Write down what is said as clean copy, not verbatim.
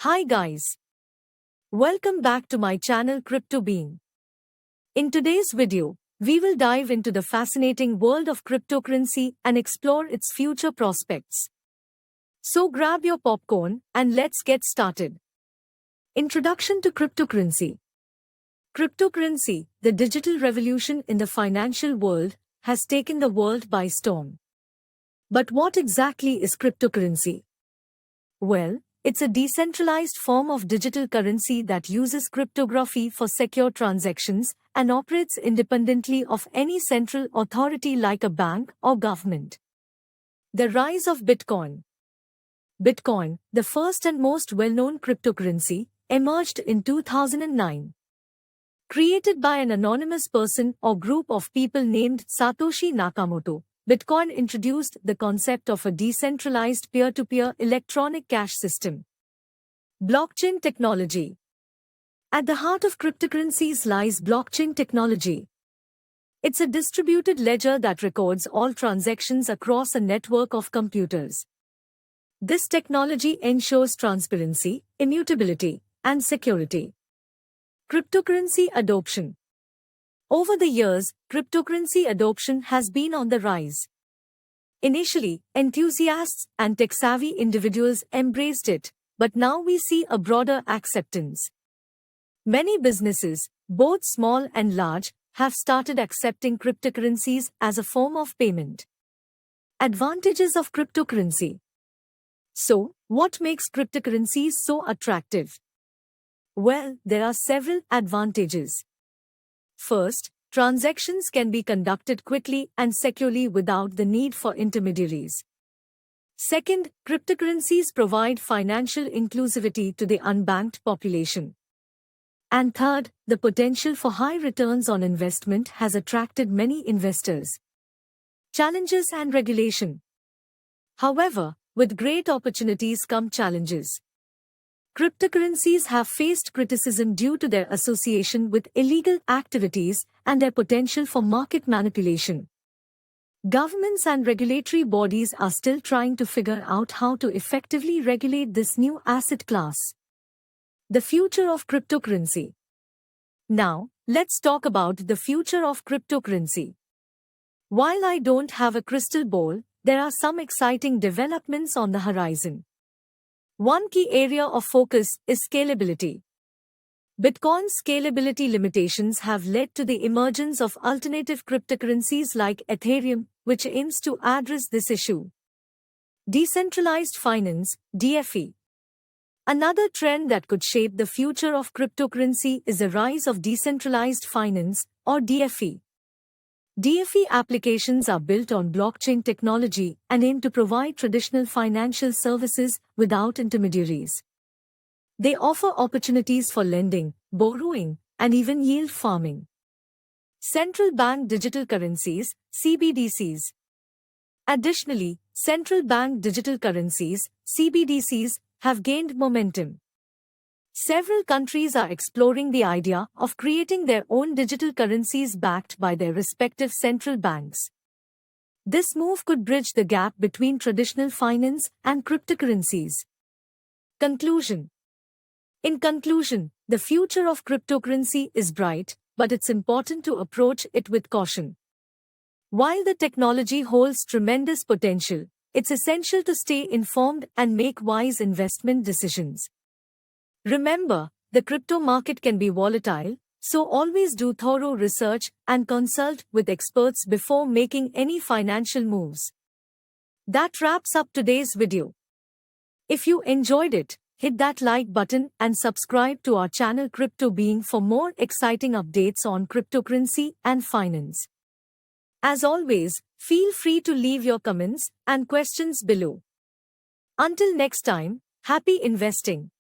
Hi guys. Welcome back to my channel Crypto Being. In today's video, we will dive into the fascinating world of cryptocurrency and explore its future prospects. So grab your popcorn and let's get started. Introduction to cryptocurrency. Cryptocurrency, the digital revolution in the financial world, has taken the world by storm. But what exactly is cryptocurrency? Well, it's a decentralized form of digital currency that uses cryptography for secure transactions and operates independently of any central authority like a bank or government. The rise of Bitcoin. Bitcoin, the first and most well-known cryptocurrency, emerged in 2009. Created by an anonymous person or group of people named Satoshi Nakamoto, Bitcoin introduced the concept of a decentralized peer-to-peer electronic cash system. Blockchain technology. At the heart of cryptocurrencies lies blockchain technology. It's a distributed ledger that records all transactions across a network of computers. This technology ensures transparency, immutability, and security. Cryptocurrency adoption. Over the years, cryptocurrency adoption has been on the rise. Initially, enthusiasts and tech-savvy individuals embraced it, but now we see a broader acceptance. Many businesses, both small and large, have started accepting cryptocurrencies as a form of payment. Advantages of cryptocurrency. So, what makes cryptocurrencies so attractive? Well, there are several advantages. First, transactions can be conducted quickly and securely without the need for intermediaries. Second, cryptocurrencies provide financial inclusivity to the unbanked population. And third, the potential for high returns on investment has attracted many investors. Challenges and regulation. However, with great opportunities come challenges. Cryptocurrencies have faced criticism due to their association with illegal activities and their potential for market manipulation. Governments and regulatory bodies are still trying to figure out how to effectively regulate this new asset class. The future of cryptocurrency. Now, let's talk about the future of cryptocurrency. While I don't have a crystal ball, there are some exciting developments on the horizon. One key area of focus is scalability. Bitcoin's scalability limitations have led to the emergence of alternative cryptocurrencies like Ethereum, which aims to address this issue. Decentralized finance, DeFi. Another trend that could shape the future of cryptocurrency is the rise of decentralized finance, or DeFi. DeFi applications are built on blockchain technology and aim to provide traditional financial services without intermediaries. They offer opportunities for lending, borrowing, and even yield farming. Central bank digital currencies, CBDCs. Additionally, central bank digital currencies, CBDCs, have gained momentum. Several countries are exploring the idea of creating their own digital currencies backed by their respective central banks. This move could bridge the gap between traditional finance and cryptocurrencies. Conclusion. In conclusion, the future of cryptocurrency is bright, but it's important to approach it with caution. While the technology holds tremendous potential, it's essential to stay informed and make wise investment decisions. Remember, the crypto market can be volatile, so always do thorough research and consult with experts before making any financial moves. That wraps up today's video. If you enjoyed it, hit that like button and subscribe to our channel Crypto Being for more exciting updates on cryptocurrency and finance. As always, feel free to leave your comments and questions below. Until next time, happy investing.